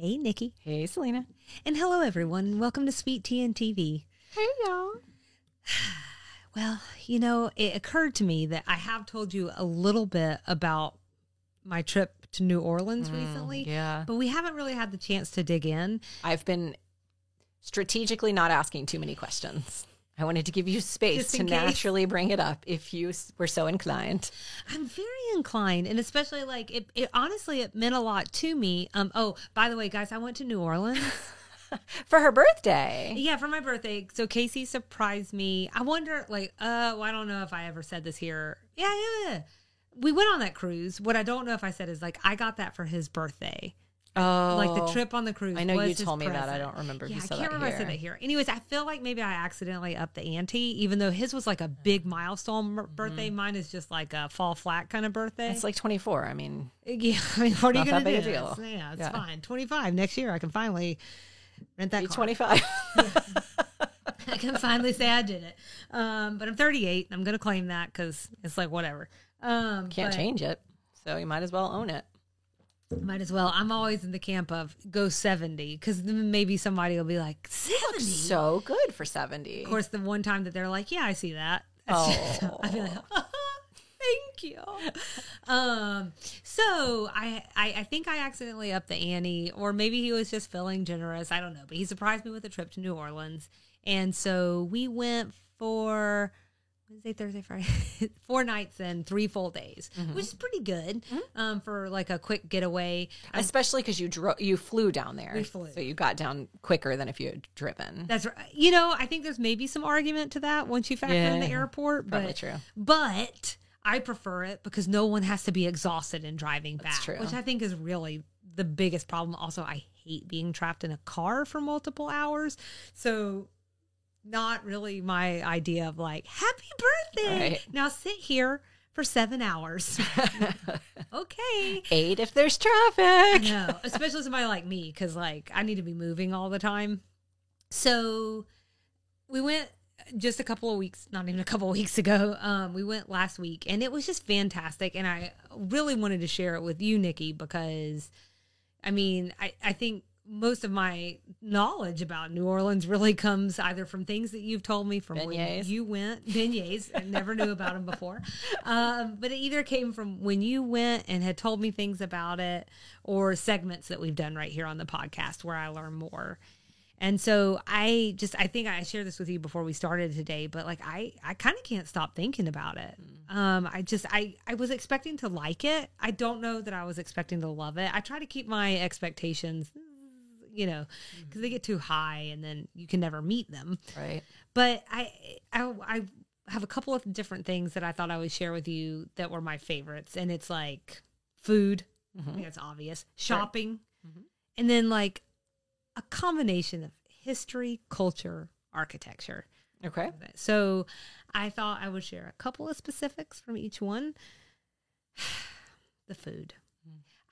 Hey, Nikki. Hey, Selena. And hello, everyone. Welcome to Sweet Tea and TV. Hey, y'all. Well, you know, it occurred to me that I have told you a little bit about my trip to New Orleans recently. Yeah. But we haven't really had the chance to dig in. I've been strategically not asking too many questions. I wanted to give you space Just to in case. naturally bring it up if you were so inclined. I'm very inclined, and especially like it honestly, it meant a lot to me. Oh, by the way, guys, I went to New Orleans. For her birthday. Yeah, for my birthday. So Casey surprised me. I wonder, like, well, I don't know if I ever said this here. Yeah. We went on that cruise. What I don't know if I said is like I got that for his birthday. Oh. Like the trip on the cruise. I know was you his told me that. present. I don't remember if Yeah, you I said can't that remember if I said that here. Anyways, I feel like maybe I accidentally upped the ante, even though his was like a big milestone birthday. Mine is just like a fall flat kind of birthday. It's like 24. I mean, yeah, I mean, what are you not going to that do? big a deal. It's fine. 25 next year. I can finally rent that be car. 25. I can finally say I did it. But I'm 38. I'm going to claim that because it's like whatever. Can't but change it. So you might as well own it. Might as well. I'm always in the camp of go 70 because then maybe somebody will be like 70. So good for 70. Of course, the one time that they're like, yeah, I see that. Oh. I'd be like, thank you. So I think I accidentally upped the ante, or maybe he was just feeling generous. I don't know, but he surprised me with a trip to New Orleans, and so we went for Wednesday, Thursday, Friday, 4 nights and 3 full days, which is pretty good for like a quick getaway. Especially because you flew down there. We flew. So you got down quicker than if you had driven. That's right. You know, I think there's maybe some argument to that once you factor in the airport. Probably true. But I prefer it because no one has to be exhausted in driving back, true. which I think is really the biggest problem. Also, I hate being trapped in a car for multiple hours. So not really my idea of like, happy birthday. Right. Now sit here for 7 hours. Okay. 8 if there's I traffic. know, especially somebody like me, because like I need to be moving all the time. So we went just a couple of weeks, not even a couple of weeks ago. We went last week, and it was just fantastic. And I really wanted to share it with you, Nikki, because I mean, I think most of my knowledge about New Orleans really comes either from things that you've told me from when Beignets. you went. Beignets. I never knew about them before. But it either came from when you went and had told me things about it, or segments that we've done right here on the podcast where I learn more. And so I think I shared this with you before we started today, but like I kind of can't stop thinking about it. I was expecting to like it. I don't know that I was expecting to love it. I try to keep my expectations, you know, because they get too high and then you can never meet them. Right. But I have a couple of different things that I thought I would share with you that were my favorites. And it's like food. I think that's obvious. Shopping. And then like a combination of history, culture, architecture. Okay. So I thought I would share a couple of specifics from each one. The food.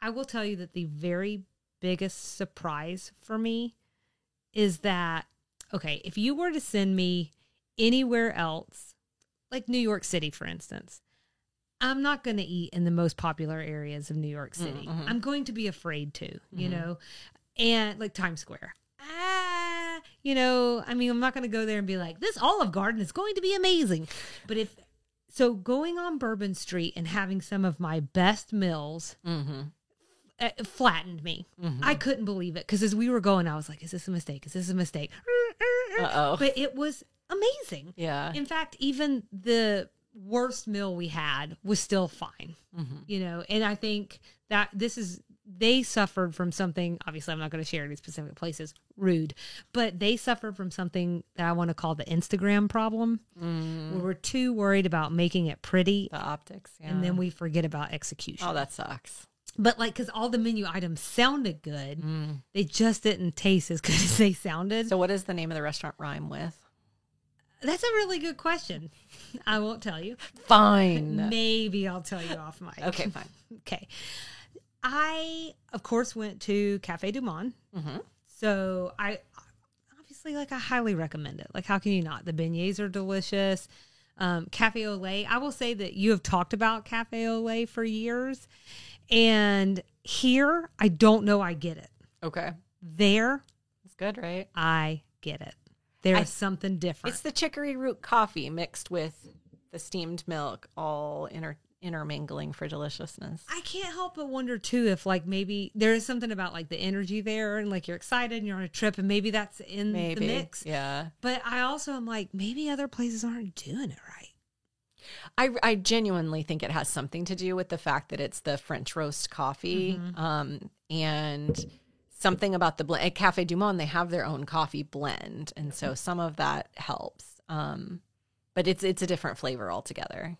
I will tell you that the very biggest surprise for me is that, okay, if you were to send me anywhere else, like New York City, for instance, I'm not going to eat in the most popular areas of New York City. I'm going to be afraid to, you know, and like Times Square. You know, I mean, I'm not going to go there and be like, this Olive Garden is going to be amazing. But so going on Bourbon Street and having some of my best meals flattened me. I couldn't believe it because as we were going, I was like, is this a mistake? Is this a mistake? Uh-oh. But it was amazing. Yeah. In fact, even the worst meal we had was still fine, you know, and I think that they suffered from something. Obviously, I'm not going to share any specific places, rude, but they suffered from something that I want to call the Instagram problem, where we're too worried about making it pretty, The optics. Yeah. and then we forget about execution. Oh, that sucks. But like, because all the menu items sounded good, they just didn't taste as good as they sounded. So what does the name of the restaurant rhyme with? That's a really good question. I won't tell you. Fine. Maybe I'll tell you off mic. Okay, fine. Okay. I, of course, went to Cafe Du Monde. So I obviously, like, I highly recommend it. Like, how can you not? The beignets are delicious. Cafe au lait. I will say that you have talked about Cafe au lait for years. And here, I don't know I get it. Okay. There, It's good, right? I get it. There's something different. It's the chicory root coffee mixed with the steamed milk, all intermingling for deliciousness. I can't help but wonder too if like maybe there is something about like the energy there and like you're excited and you're on a trip and maybe that's in the mix. Yeah. But I also am like, maybe other places aren't doing it right. I genuinely think it has something to do with the fact that it's the French roast coffee, and something about the blend. At Cafe Du Monde, they have their own coffee blend, and so some of that helps. But it's a different flavor altogether.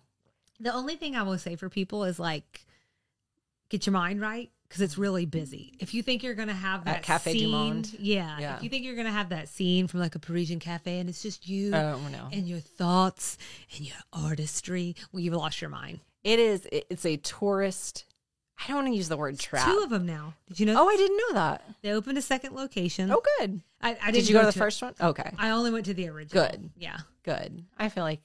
The only thing I will say for people is like, get your mind right because it's really busy. If you think you're going to have that At Cafe scene, Du Monde? yeah. If you think you're going to have that scene from like a Parisian cafe and it's just you and your thoughts and your artistry, well, you've lost your mind. It's a tourist. I don't want to use the word trap. 2 of them now. Did you know? Oh, I didn't know that. They opened a second location. Oh, good. I didn't Did you go to the first one? Okay. I only went to the original. Good. Yeah. Good. I feel like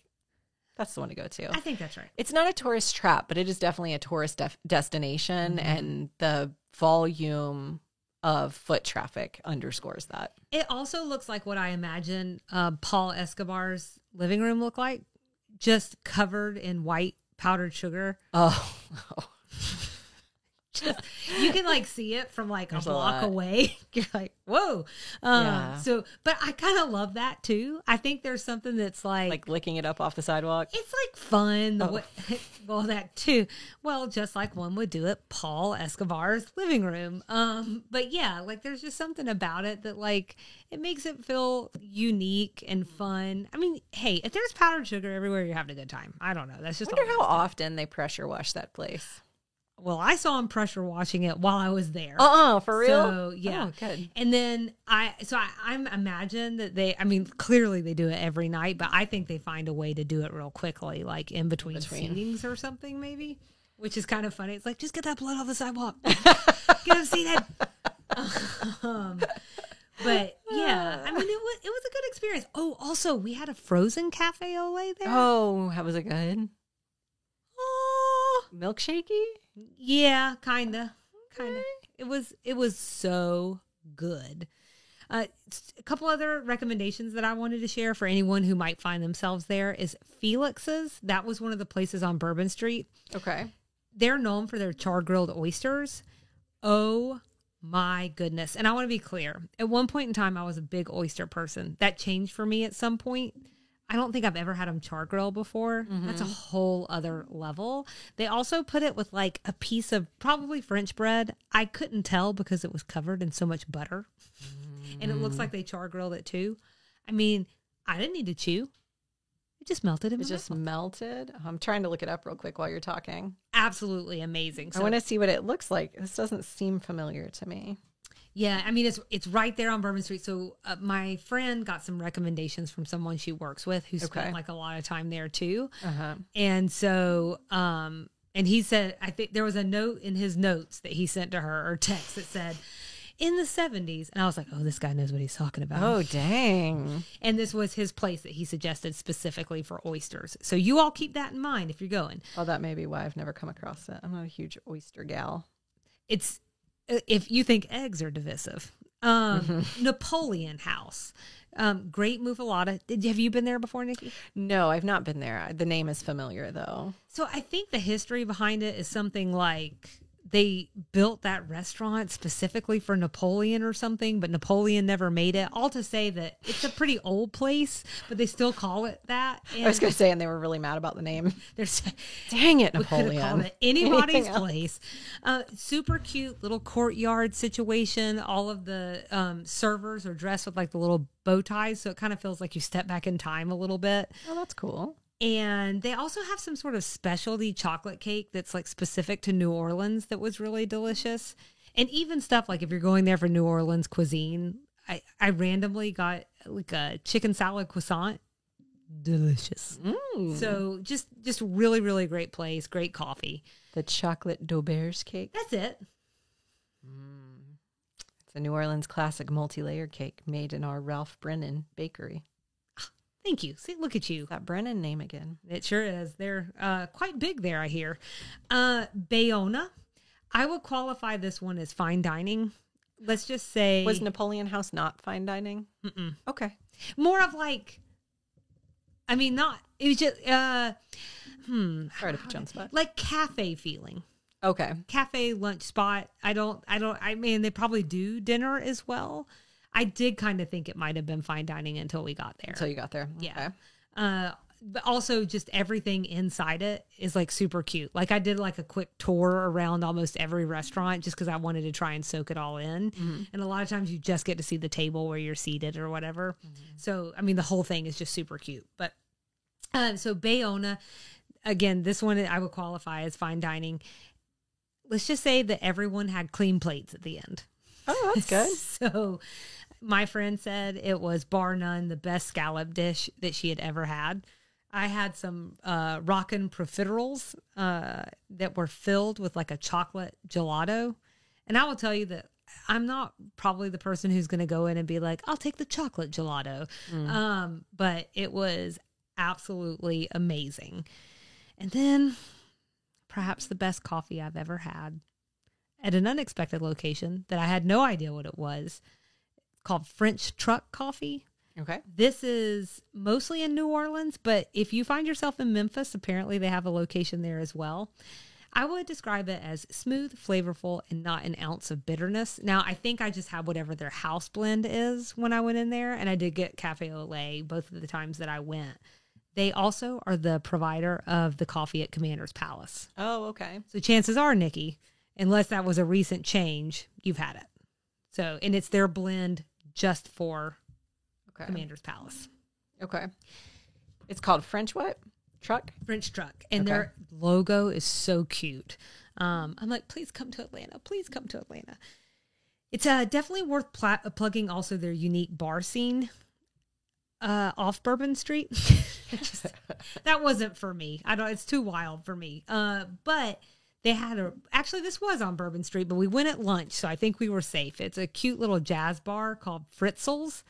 that's the one to go to. I think that's right. It's not a tourist trap, but it is definitely a tourist destination, and the volume of foot traffic underscores that. It also looks like what I imagine Paul Escobar's living room looked like, just covered in white powdered sugar. Oh. You can like see it from like There's a a block lot. away. You're like, whoa. Yeah. So, but I kind of love that too. I think there's something that's Like licking it up off the sidewalk. it's like fun. Oh. Well, that too. Well, just like one would do at Paul Escobar's living room. But yeah, like there's just something about it that like it makes it feel unique and fun. I mean, hey, if there's powdered sugar everywhere, you're having a good time. I don't know. That's just I wonder all how often they pressure wash that place. well, I saw him pressure washing it while I was there. For real? So yeah, Oh, good. And then I'm imagine that I mean, clearly they do it every night, but I think they find a way to do it real quickly, like in between seatings or something, maybe, which is kind of funny. It's like just get that blood off the sidewalk, get him seated. But yeah, I mean, it was a good experience. Oh, also we had a frozen cafe au lait there. Oh, how was it good? Oh, Milkshakey? yeah, kinda. It was so good. A couple other recommendations that I wanted to share for anyone who might find themselves there is Felix's. That was one of the places on Bourbon Street. Okay. They're known for their char grilled oysters. Oh my goodness. And I want to be clear. At one point in time, I was a big oyster person. That changed for me at some point. I don't think I've ever had them char grill before. That's a whole other level. They also put it with like a piece of probably French bread. I couldn't tell because it was covered in so much butter. And it looks like they char grilled it too. I mean, I didn't need to chew. It just melted in my It just mouth. melted. I'm trying to look it up real quick while you're talking. Absolutely amazing. I want to see what it looks like. This doesn't seem familiar to me. Yeah, I mean, it's right there on Bourbon Street. So my friend got some recommendations from someone she works with who spent like a lot of time there too. And so, and he said, I think there was a note in his notes that he sent to her or text that said, in the 70s. And I was like, oh, this guy knows what he's talking about. Oh, dang. And this was his place that he suggested specifically for oysters. So you all keep that in mind if you're going. Well, that may be why I've never come across it. I'm not a huge oyster gal. It's, if you think eggs are divisive. Napoleon House. Great muffalata. Have you been there before, Nikki? No, I've not been there. The name is familiar, though. So I think the history behind it is something like they built that restaurant specifically for Napoleon or something, but Napoleon never made it. All to say that it's a pretty old place, but they still call it that. And I was going to say, and they were really mad about the name. there's Dang it, we could have Napoleon. called it anybody's Anything else? place. Super cute little courtyard situation. All of the servers are dressed with like the little bow ties, so it kind of feels like you step back in time a little bit. Oh, that's cool. And they also have some sort of specialty chocolate cake that's like specific to New Orleans that was really delicious. And even stuff like if you're going there for New Orleans cuisine, I randomly got like a chicken salad croissant. Delicious. So just really, really great place. Great coffee. The chocolate d'Auberge cake. That's it. It's a New Orleans classic multi-layer cake made in our Ralph Brennan bakery. Thank you. See, look at you. That Brennan name again. It sure is. They're quite big there, I hear. Bayona. I would qualify this one as fine dining. let's just say. Was Napoleon House not fine dining? Mm-mm. Okay. More of like, I mean, not, it was just, Sorry to put you on the spot. like cafe feeling. Okay. Cafe lunch spot. I mean, they probably do dinner as well. I did kind of think it might have been fine dining until we got there. Until you got there. Yeah. Okay. But also just everything inside it is like super cute. Like I did like a quick tour around almost every restaurant just because I wanted to try and soak it all in. Mm-hmm. And a lot of times you just get to see the table where you're seated or whatever. So, I mean, the whole thing is just super cute. But so Bayona, again, this one I would qualify as fine dining. Let's just say that everyone had clean plates at the end. Oh, that's good. So my friend said it was bar none the best scallop dish that she had ever had. I had some rockin' profiteroles that were filled with like a chocolate gelato. And I will tell you that I'm not probably the person who's going to go in and be like, I'll take the chocolate gelato. But it was absolutely amazing. And then perhaps the best coffee I've ever had at an unexpected location that I had no idea what it was, called French Truck Coffee. Okay. This is mostly in New Orleans, but if you find yourself in Memphis, apparently they have a location there as well. I would describe it as smooth, flavorful, and not an ounce of bitterness. Now, I think I just had whatever their house blend is when I went in there, and I did get Cafe au lait both of the times that I went. They also are the provider of the coffee at Commander's Palace. Oh, okay. So chances are, Nikki, unless that was a recent change, you've had it. So, and it's their blend just for Commander's Palace. Okay. It's called French what? Truck? French Truck. And their logo is so cute. I'm like, please come to Atlanta. Please come to Atlanta. It's definitely worth plugging also their unique bar scene off Bourbon Street. That wasn't for me. It's too wild for me. But they had actually this was on Bourbon Street, but we went at lunch, so I think we were safe. It's a cute little jazz bar called Fritzl's.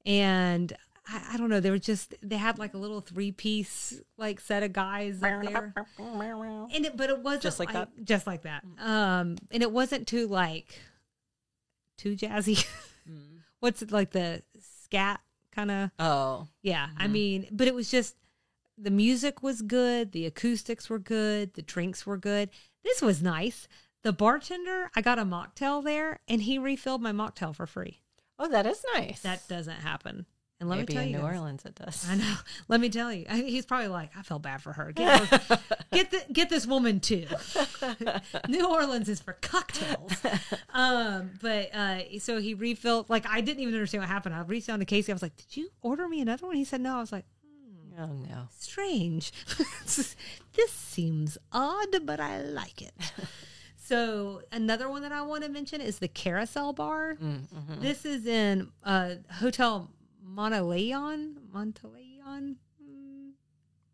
And I don't know, they had like a little 3-piece like set of guys up there. But it wasn't just like that. Just like that. And it wasn't too jazzy. What's it like, the scat kind of? Oh. Yeah. I mean, but it was just, the music was good, the acoustics were good, the drinks were good. This was nice. The bartender, I got a mocktail there and he refilled my mocktail for free. Oh, that is nice. That doesn't happen. And let Maybe me tell in you, New Orleans it does. I know. Let me tell you, he's probably like, I feel bad for her. Get this woman too. New Orleans is for cocktails. So he refilled. Like I didn't even understand what happened. I reached down to Casey. I was like, "Did you order me another one?" He said, "No." I was like, Oh no, strange. This seems odd, but I like it. So another one that I want to mention is the Carousel Bar. Mm-hmm. This is in Hotel Monteleon, Monteleone,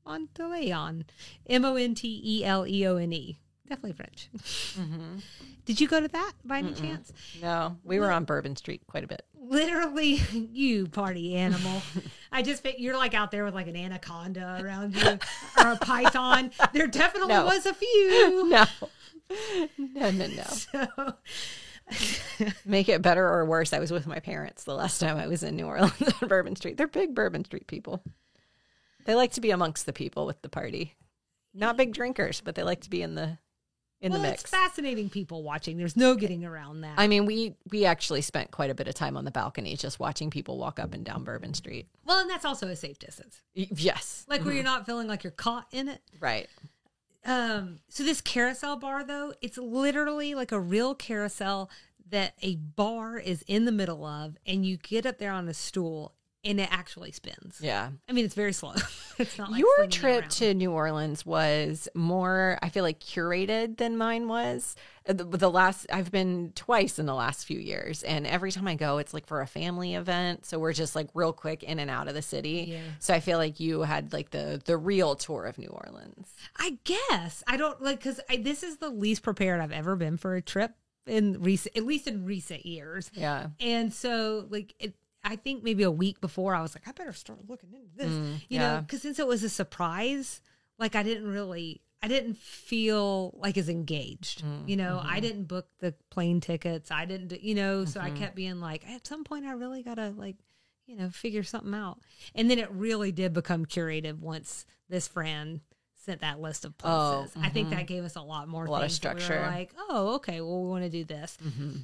Monteleone. Definitely French. Mm-hmm. Did you go to that by any chance? No, we were on Bourbon Street quite a bit. Literally, you party animal. You're like out there with like an anaconda around you or a python. There definitely was a few. No. So, make it better or worse, I was with my parents the last time I was in New Orleans on Bourbon Street. They're big Bourbon Street people. They like to be amongst the people with the party. Not big drinkers, but they like to be in the mix. It's fascinating people watching. There's no getting around that. I mean, we actually spent quite a bit of time on the balcony just watching people walk up and down Bourbon Street. Well, and that's also a safe distance. Yes. Like where you're not feeling like you're caught in it. Right. So this Carousel Bar, though, it's literally like a real carousel that a bar is in the middle of, and you get up there on a stool, and it actually spins. Yeah. I mean, it's very slow. It's not like your trip to New Orleans was more, I feel like, curated than mine was. I've been twice in the last few years, and every time I go, it's like for a family event. So we're just like real quick in and out of the city. Yeah. So I feel like you had like the real tour of New Orleans. I guess I don't like, because this is the least prepared I've ever been for a trip at least in recent years. Yeah. And so like I think maybe a week before I was like, I better start looking into this, you know, because since it was a surprise, like I I didn't feel like as engaged. You know, I didn't book the plane tickets. I didn't, you know, so I kept being like, at some point I really got to like, you know, figure something out. And then it really did become curated once this friend sent that list of places. I think that gave us a lot more lot of structure. We were like, oh, okay, well, we want to do this.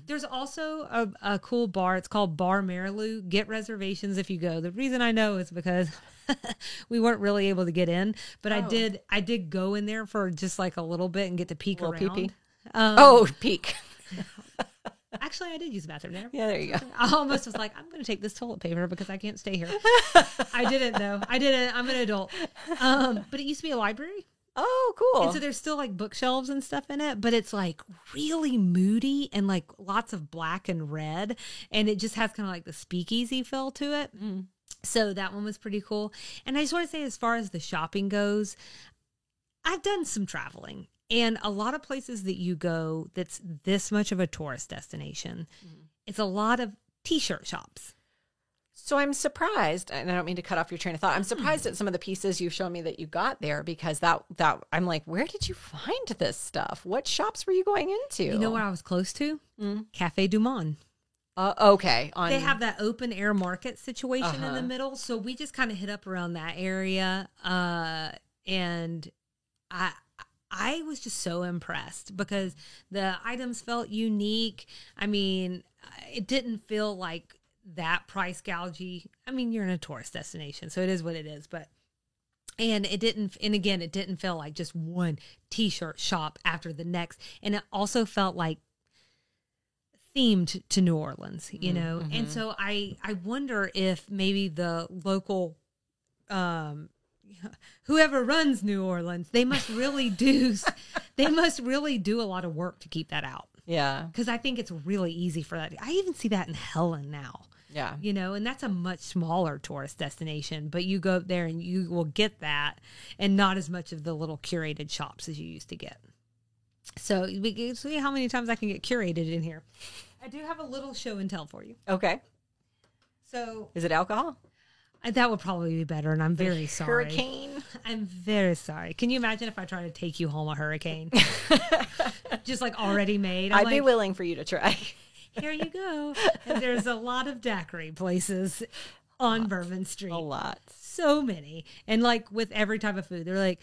There's also a cool bar. It's called Bar Marilou. Get reservations if you go. The reason I know is because we weren't really able to get in, but I did go in there for just like a little bit and get to peek around. Pee-pee. Peek. Actually, I did use the bathroom there. Yeah, there you go. I almost was like, I'm going to take this toilet paper because I can't stay here. I didn't, though. I didn't. I'm an adult. But it used to be a library. Oh, cool. And so there's still like bookshelves and stuff in it, but it's like really moody and like lots of black and red. And it just has kind of like the speakeasy feel to it. So that one was pretty cool. And I just want to say, as far as the shopping goes, I've done some traveling. And a lot of places that you go that's this much of a tourist destination, it's a lot of T-shirt shops. So I'm surprised, and I don't mean to cut off your train of thought. I'm surprised at some of the pieces you've shown me that you got there, because that I'm like, where did you find this stuff? What shops were you going into? You know what I was close to? Cafe Du Monde. Okay. They have that open air market situation in the middle. So we just kind of hit up around that area. And I was just so impressed because the items felt unique. I mean, it didn't feel like that price gougy. I mean, you're in a tourist destination, so it is what it is. And it didn't feel like just one T-shirt shop after the next. And it also felt like themed to New Orleans, you know? And so I wonder if maybe the local, whoever runs New Orleans, they must really do a lot of work to keep that out. Yeah. Because I think it's really easy for that. I even see that in Helen now. Yeah. You know, and that's a much smaller tourist destination, but you go up there and you will get that and not as much of the little curated shops as you used to get. So we can see how many times I can get curated in here. I do have a little show and tell for you. Okay. So is it alcohol? That would probably be better, and I'm very sorry. Hurricane? I'm very sorry. Can you imagine if I try to take you home a hurricane? Just like already made? I'd be willing for you to try. Here you go. And there's a lot of daiquiri places on Bourbon Street. A lot. So many. And like with every type of food, they're like,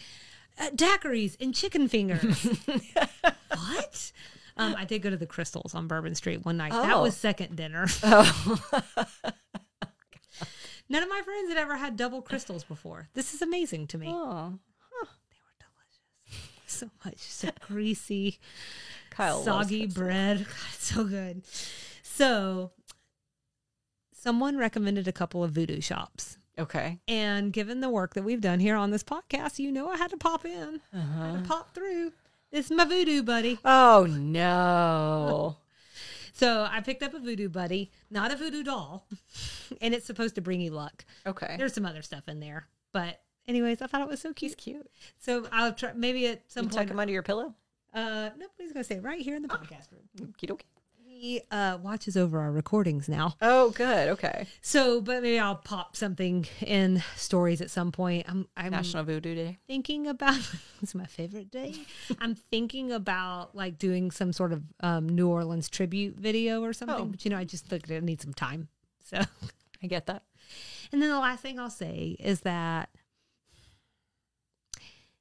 daiquiris and chicken fingers. What? I did go to the Crystals on Bourbon Street one night. Oh. That was second dinner. Oh. None of my friends had ever had double Crystals before. This is amazing to me. Oh. Huh. They were delicious. So much. So greasy, Kyle soggy bread. God, it's so good. So someone recommended a couple of voodoo shops. Okay. And given the work that we've done here on this podcast, you know I had to pop in. I had to pop through. This is my voodoo buddy. Oh, no. So I picked up a voodoo buddy, not a voodoo doll, and it's supposed to bring you luck. Okay. There's some other stuff in there. But anyways, I thought it was so cute. He's cute. So I'll try, maybe at some point. Tuck him under your pillow? Nobody's going to stay right here in the podcast room. Okey-dokey. He watches over our recordings now. Oh, good. Okay. So, but maybe I'll pop something in stories at some point. I'm National Voodoo Day. thinking about, it's my favorite day. I'm thinking about like doing some sort of New Orleans tribute video or something. But, you know, I just think I need some time. So I get that. And then the last thing I'll say is that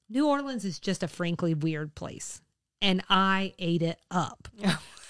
New Orleans is just a frankly weird place. And I ate it up.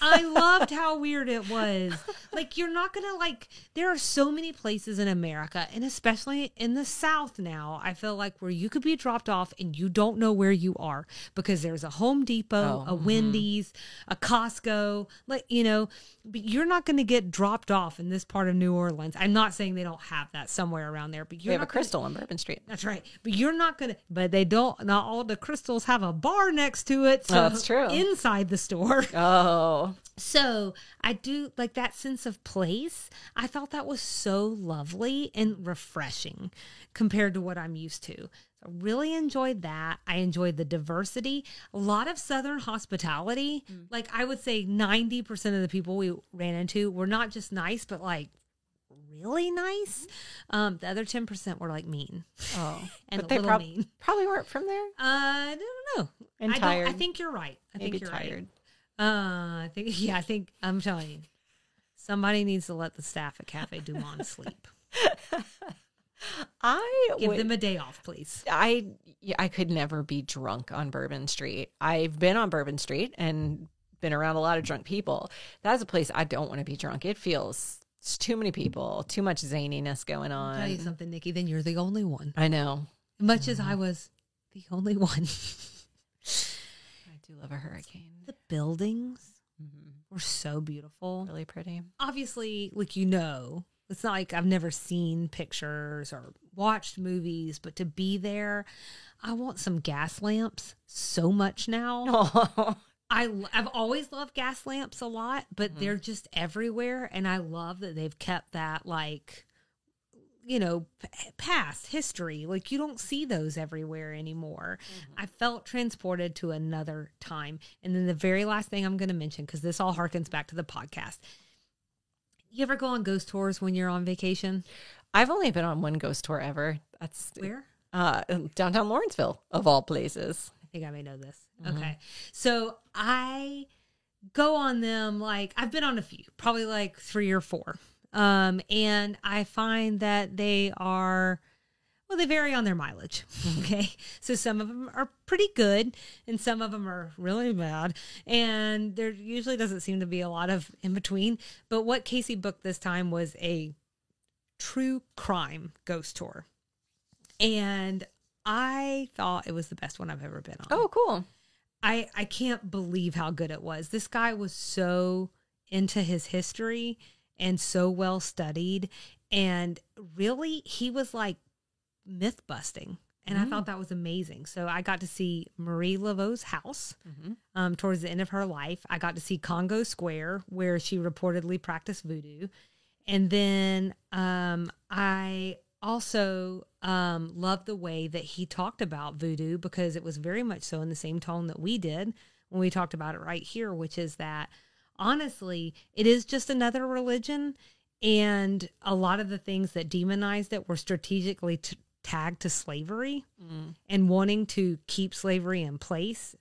I loved how weird it was. Like, you're not going to like, there are so many places in America, and especially in the South now, I feel like where you could be dropped off and you don't know where you are because there's a Home Depot, a Wendy's, a Costco, like, you know, but you're not going to get dropped off in this part of New Orleans. I'm not saying they don't have that somewhere around there, but you have a Crystal on Bourbon Street. That's right. But you're not going to, but they don't, not all the Crystals have a bar next to it. So that's true. Inside the store. Oh. So I do like that sense of place. I thought that was so lovely and refreshing compared to what I'm used to. So I really enjoyed that. I enjoyed the diversity, a lot of Southern hospitality. Like I would say 90% of the people we ran into were not just nice, but like really nice. The other 10% were like mean. Oh, And but a they little mean. probably weren't from there. I don't know. And I tired. I think you're right. I Maybe think you're tired. right. I think I'm telling you, somebody needs to let the staff at Cafe Du Monde sleep. Give them a day off, please. I could never be drunk on Bourbon Street. I've been on Bourbon Street and been around a lot of drunk people. That's a place I don't want to be drunk. It feels it's too many people, too much zaniness going on. I'll tell you something, Nikki, then you're the only one. I know. Much as I was the only one. I do love a hurricane. The buildings were so beautiful. Really pretty. Obviously, like, you know, it's not like I've never seen pictures or watched movies, but to be there, I want some gas lamps so much now. Oh. I've always loved gas lamps a lot, but they're just everywhere. And I love that they've kept that, like, you know, past history. Like, you don't see those everywhere anymore. I felt transported to another time. And then the very last thing I'm going to mention, because this all harkens back to the podcast. You ever go on ghost tours when you're on vacation? I've only been on one ghost tour ever. That's Where? Downtown Lawrenceville, of all places. I think I may know this. Okay. So I go on them, like, I've been on a few, probably like 3 or 4. And I find that they vary on their mileage. Okay. So some of them are pretty good and some of them are really bad. And there usually doesn't seem to be a lot of in between. But what Casey booked this time was a true crime ghost tour. And I thought it was the best one I've ever been on. Oh, cool. I can't believe how good it was. This guy was so into his history and so well studied. And really, he was like myth busting. And I thought that was amazing. So I got to see Marie Laveau's house towards the end of her life. I got to see Congo Square, where she reportedly practiced voodoo. And then I also loved the way that he talked about voodoo, because it was very much so in the same tone that we did when we talked about it right here, which is that, honestly, it is just another religion. And a lot of the things that demonized it were strategically tagged to slavery and wanting to keep slavery in place.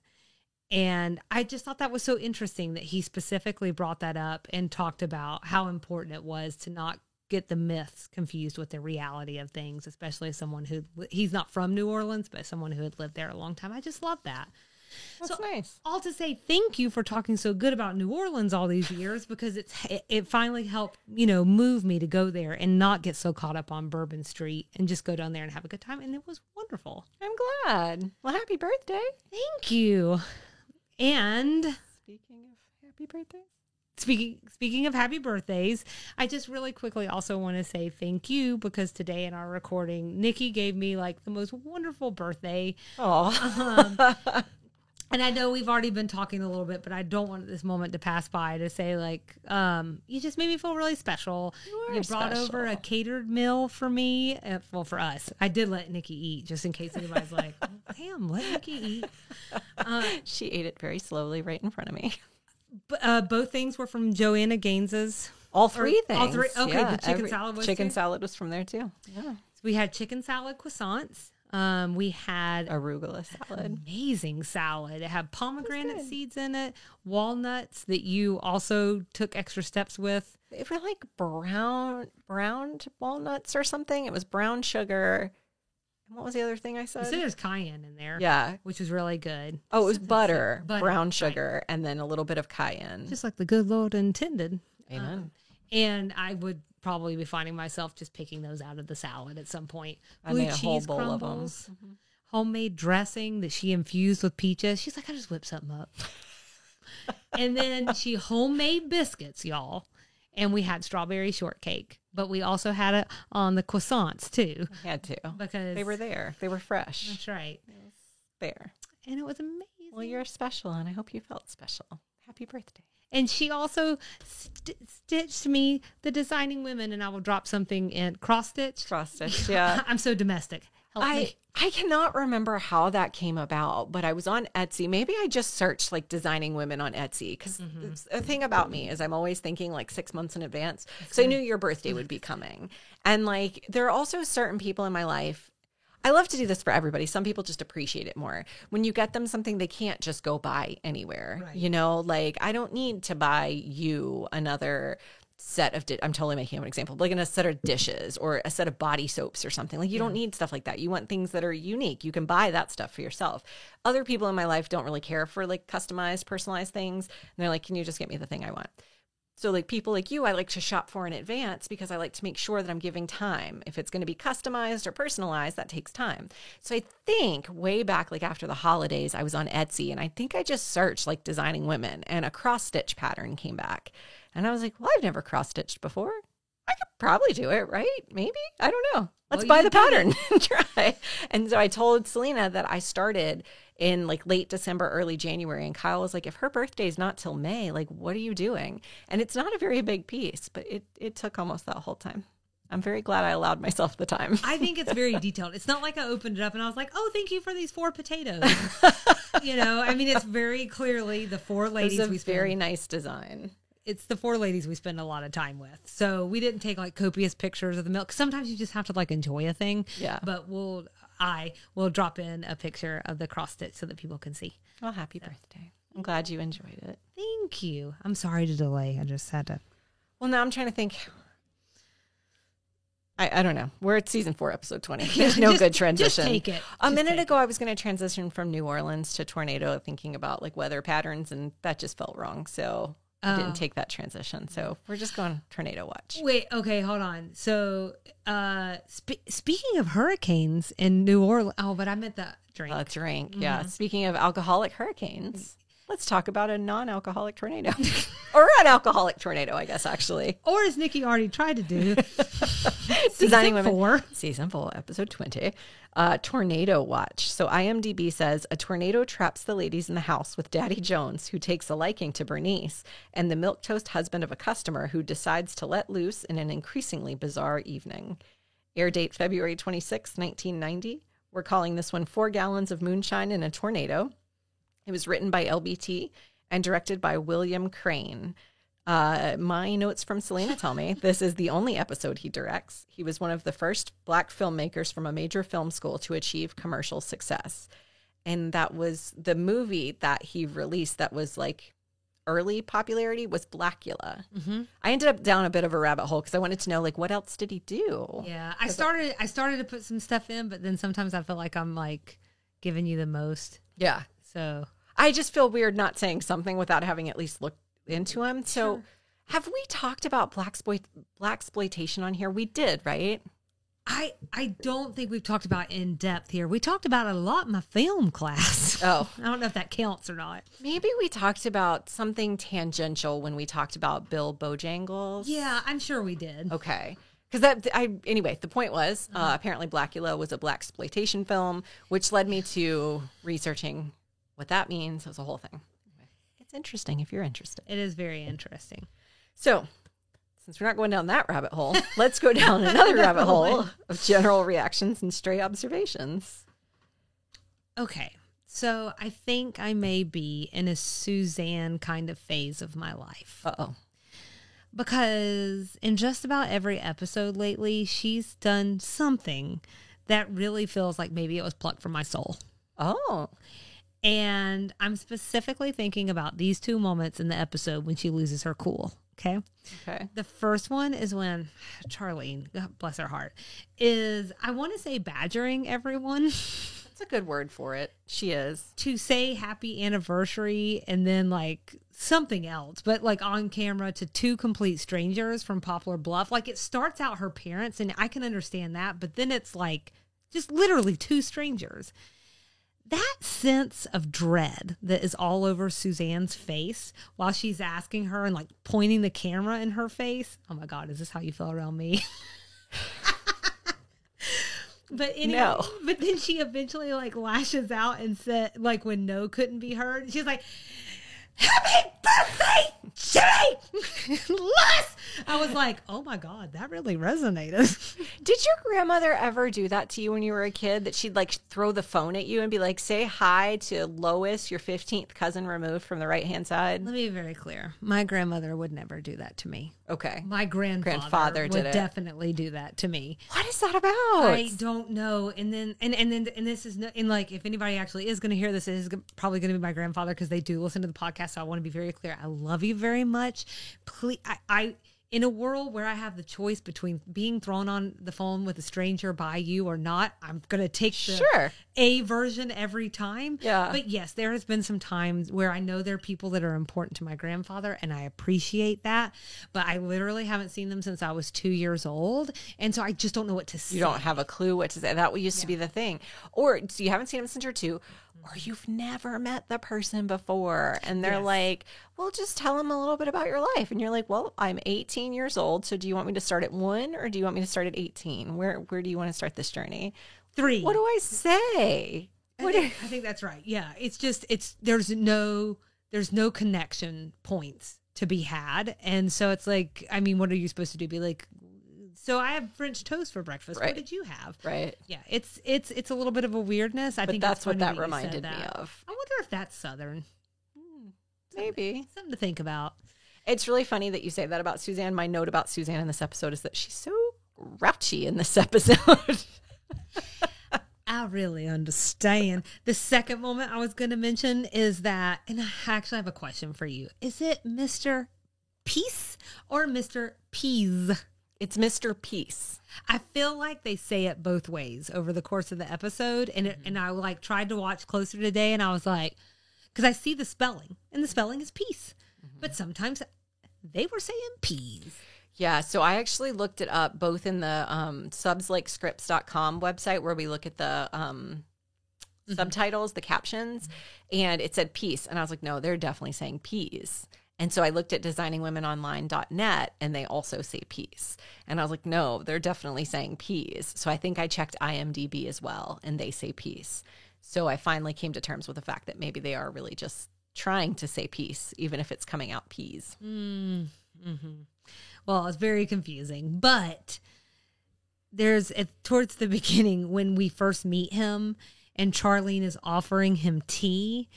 And I just thought that was so interesting that he specifically brought that up and talked about how important it was to not get the myths confused with the reality of things, especially as someone he's not from New Orleans, but someone who had lived there a long time. I just love that. That's nice. All to say, thank you for talking so good about New Orleans all these years, because it finally helped, you know, move me to go there and not get so caught up on Bourbon Street and just go down there and have a good time. And it was wonderful. I'm glad. Well, happy birthday. Thank you. And Speaking of happy birthday. Speaking of happy birthdays, I just really quickly also want to say thank you, because today in our recording, Nikki gave me like the most wonderful birthday. Oh. And I know we've already been talking a little bit, but I don't want this moment to pass by to say, like, you just made me feel really special. You brought over a catered meal for me. Well, for us. I did let Nikki eat, just in case anybody's like, damn, let Nikki eat. She ate it very slowly right in front of me. Both things were from Joanna Gaines's. All three things. All three. Okay, Yeah, the chicken salad was Chicken too? salad was from there too. Yeah. So we had chicken salad croissants. We had Arugula salad. Amazing salad. It had pomegranate seeds in it, walnuts that you also took extra steps with. They were like browned walnuts or something. It was brown sugar. And what was the other thing I said? So there's cayenne in there. Yeah. Which was really good. Oh, it was butter, Butter, brown sugar, and then a little bit of cayenne. Just like the good Lord intended. Amen. And I would probably be finding myself just picking those out of the salad at some point. I made a whole bowl of them. Homemade dressing that she infused with peaches. She's like, I just whipped something up. And then she homemade biscuits, y'all. And we had strawberry shortcake. But we also had it on the croissants, too. I had to. Because They were there. They were fresh. That's right. There. And it was amazing. Well, you're special, and I hope you felt special. Happy birthday. And she also stitched me the Designing Women, and I will drop something in cross-stitch. Cross-stitch, yeah. I'm so domestic. Help me. I cannot remember how that came about, but I was on Etsy. Maybe I just searched like designing women on Etsy, because the thing about me is I'm always thinking like 6 months in advance. So I knew your birthday would be coming. And like, there are also certain people in my life. I love to do this for everybody. Some people just appreciate it more. When you get them something they can't just go buy anywhere, Right. you know, like I don't need to buy you another set of, I'm totally making up an example, like in a set of dishes or a set of body soaps or something. Like you don't need stuff like that. You want things that are unique. You can buy that stuff for yourself. Other people in my life don't really care for like customized, personalized things. And they're like, can you just get me the thing I want? So like people like you, I like to shop for in advance because I like to make sure that I'm giving time. If it's going to be customized or personalized, that takes time. So I think way back, like after the holidays, I was on Etsy and I think I just searched like designing women and a cross stitch pattern came back. And I was like, well, I've never cross stitched before. I could probably do it, right? Maybe. I don't know. Let's buy the pattern and try. And so I told Selena that I started in like late December, early January. And Kyle was like, if her birthday is not till May, like, what are you doing? And it's not a very big piece, but it took almost that whole time. I'm very glad I allowed myself the time. I think it's very detailed. It's not like I opened it up and I was like, oh, thank you for these 4 potatoes. You know, I mean, it's very clearly the 4 ladies It's a we spend. very nice design. It's the 4 ladies we spend a lot of time with. So we didn't take like copious pictures of the milk. Sometimes you just have to like enjoy a thing. Yeah. But I will drop in a picture of the cross stitch so that people can see. Well, happy birthday. I'm glad you enjoyed it. Thank you. I'm sorry to delay. I just had to. Well, now I'm trying to think. I don't know. We're at season 4, episode 20. There's no good transition. Just take it. A minute ago, I was going to transition from New Orleans to tornado, thinking about like weather patterns, and that just felt wrong. So I didn't take that transition. So we're just going tornado watch. Wait, okay, hold on. So, speaking of hurricanes in New Orleans, but I meant the drink. Drink. Yeah. Speaking of alcoholic hurricanes, let's talk about a non-alcoholic tornado or an alcoholic tornado, I guess, actually. Or as Nikki already tried to do, Designing season Women. 4. Season 4, episode 20. Tornado watch. So IMDb says a tornado traps the ladies in the house with Daddy Jones, who takes a liking to Bernice, and the milquetoast husband of a customer who decides to let loose in an increasingly bizarre evening. Air date February 26, 1990. We're calling this one 4 Gallons of Moonshine in a Tornado. It was written by LBT and directed by William Crane. My notes from Selena tell me this is the only episode he directs. He was one of the first Black filmmakers from a major film school to achieve commercial success. And that was the movie that he released that was like early popularity was Blackula. Mm-hmm. I ended up down a bit of a rabbit hole because I wanted to know like what else did he do? Yeah, I started to put some stuff in, but then sometimes I feel like I'm like giving you the most. Yeah. So I just feel weird not saying something without having at least looked into him. So have we talked about blaxploitation on here? We did, right? I don't think we've talked about in depth here. We talked about it a lot in my film class. Oh. I don't know if that counts or not. Maybe we talked about something tangential when we talked about Bill Bojangles. Yeah, I'm sure we did. Okay. Because anyway, the point was apparently Blackula was a blaxploitation film, which led me to researching what that means. It was a whole thing. It's interesting if you're interested. It is very interesting. So, since we're not going down that rabbit hole, let's go down another rabbit hole of general reactions and stray observations. Okay. So I think I may be in a Suzanne kind of phase of my life. Uh-oh. Because in just about every episode lately, she's done something that really feels like maybe it was plucked from my soul. Oh. And I'm specifically thinking about these 2 moments in the episode when she loses her cool. Okay. Okay. The first one is when Charlene, God bless her heart, is, I want to say, badgering everyone. That's a good word for it. She is. To say happy anniversary and then like something else, but like on camera to 2 complete strangers from Poplar Bluff. Like it starts out her parents, and I can understand that, but then it's like just literally 2 strangers. That sense of dread that is all over Suzanne's face while she's asking her and like pointing the camera in her face. Oh my God, is this how you feel around me? But anyway, no. But then she eventually like lashes out and said, like when no couldn't be heard, she's like, "Happy birthday, Jimmy!" Lois! I was like, oh my God, that really resonated. Did your grandmother ever do that to you when you were a kid, that she'd like throw the phone at you and be like, say hi to Lois, your 15th cousin removed from the right-hand side? Let me be very clear. My grandmother would never do that to me. Okay. My grandfather did would it. definitely do that to me. What is that about? I don't know. And then, and this is, and like, if anybody actually is going to hear this, it is probably going to be my grandfather, because they do listen to the podcast. So I want to be very clear. I love you very much. Please, I in a world where I have the choice between being thrown on the phone with a stranger by you or not, I'm going to take the A version every time. Yeah. But yes, there has been some times where I know there are people that are important to my grandfather, and I appreciate that. But I literally haven't seen them since I was 2 years old. And so I just don't know what to say. You don't have a clue what to say. That used to be the thing. Or so you haven't seen them since you're 2, or you've never met the person before. And they're like, well, just tell them a little bit about your life. And you're like, well, I'm 18 years old. So do you want me to start at 1, or do you want me to start at 18? Where do you want to start this journey? 3. What do I say? I think that's right. Yeah. It's just, there's no connection points to be had. And so it's like, I mean, what are you supposed to do? Be like, so I have French toast for breakfast. Right. What did you have? Right. Yeah. It's a little bit of a weirdness. I think that's what that you reminded said me that. of. I wonder if that's Southern. Maybe. Something to think about. It's really funny that you say that about Suzanne. My note about Suzanne in this episode is that she's so grouchy in this episode. I really understand. The second moment I was going to mention is that, and I actually have a question for you. Is it Mr. Peace or Mr. Peas? It's Mr. Peace. I feel like they say it both ways over the course of the episode. And and I like tried to watch closer today, and I was like, because I see the spelling, and the spelling is peace. But sometimes they were saying peas. Yeah, so I actually looked it up both in the subslakescripts.com website, where we look at the subtitles, the captions, and it said peace. And I was like, no, they're definitely saying peas. And so I looked at designingwomenonline.net, and they also say peace. And I was like, no, they're definitely saying peas. So I think I checked IMDb as well, and they say peace. So I finally came to terms with the fact that maybe they are really just trying to say peace, even if it's coming out peas. Well, it's very confusing, but there's towards the beginning when we first meet him and Charlene is offering him tea,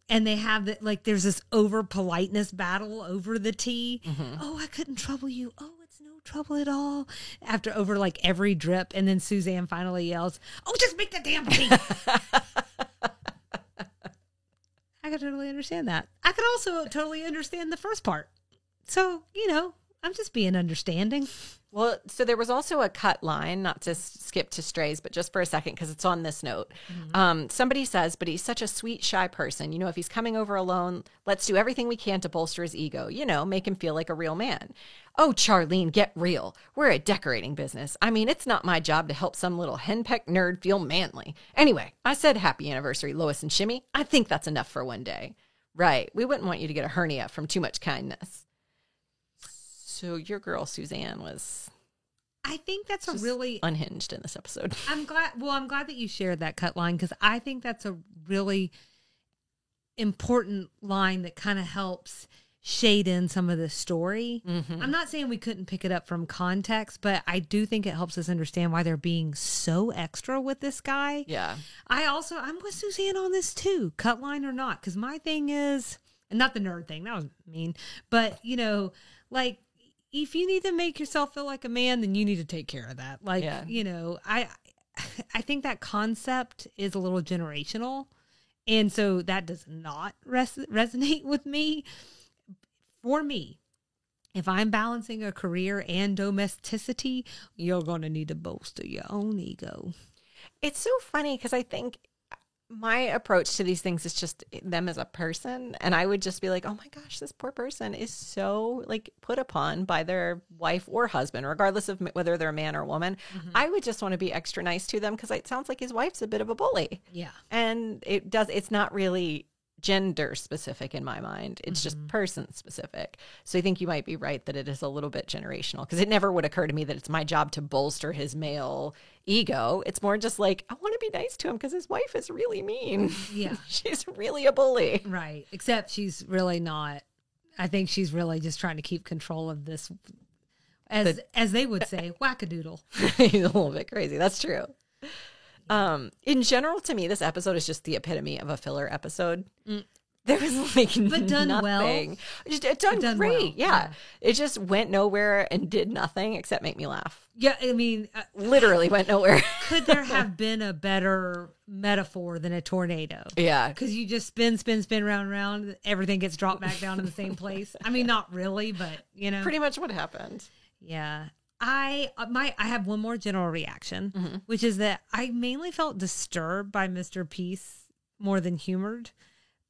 and they have there's this over politeness battle over the tea. Oh, I couldn't trouble you. Oh, it's no trouble at all. After over like every drip, and then Suzanne finally yells, "Oh, just make the damn tea." I could totally understand that. I could also totally understand the first part. So, I'm just being understanding. Well, so there was also a cut line, not to skip to strays, but just for a second, because it's on this note. Somebody says, but he's such a sweet, shy person. If he's coming over alone, let's do everything we can to bolster his ego, make him feel like a real man. Oh, Charlene, get real. We're a decorating business. I mean, it's not my job to help some little henpecked nerd feel manly. Anyway, I said happy anniversary, Lois and Shimmy. I think that's enough for one day. Right. We wouldn't want you to get a hernia from too much kindness. So your girl Suzanne was, I think that's a really unhinged in this episode. I'm glad that you shared that cut line, because I think that's a really important line that kind of helps shade in some of the story. I'm not saying we couldn't pick it up from context, but I do think it helps us understand why they're being so extra with this guy. Yeah. I'm with Suzanne on this too, cut line or not, because my thing is, and not the nerd thing, that was mean, but if you need to make yourself feel like a man, then you need to take care of that. I think that concept is a little generational. And so that does not resonate with me. For me, if I'm balancing a career and domesticity, you're going to need to bolster your own ego. It's so funny because I think my approach to these things is just them as a person. And I would just be like, oh my gosh, this poor person is so put upon by their wife or husband, regardless of whether they're a man or a woman. I would just want to be extra nice to them because it sounds like his wife's a bit of a bully. Yeah. And it's not really gender specific in my mind. It's just person specific. So I think you might be right that it is a little bit generational, because it never would occur to me that it's my job to bolster his male ego. It's more just I want to be nice to him because his wife is really mean. Yeah. She's really a bully. Right. Except she's really not. I think she's really just trying to keep control of this As they would say, wackadoodle. He's a little bit crazy. That's true. In general, to me, this episode is just the epitome of a filler episode. There was like But done nothing. well. Just done great. well. Yeah. It just went nowhere and did nothing except make me laugh. Yeah, I mean, Literally went nowhere. could there have been a better metaphor than a tornado? Yeah. Because you just spin, round, round, everything gets dropped back down in the same place. I mean, not really, but you know, Pretty much what happened. yeah. I have one more general reaction, which is that I mainly felt disturbed by Mr. Peace more than humored.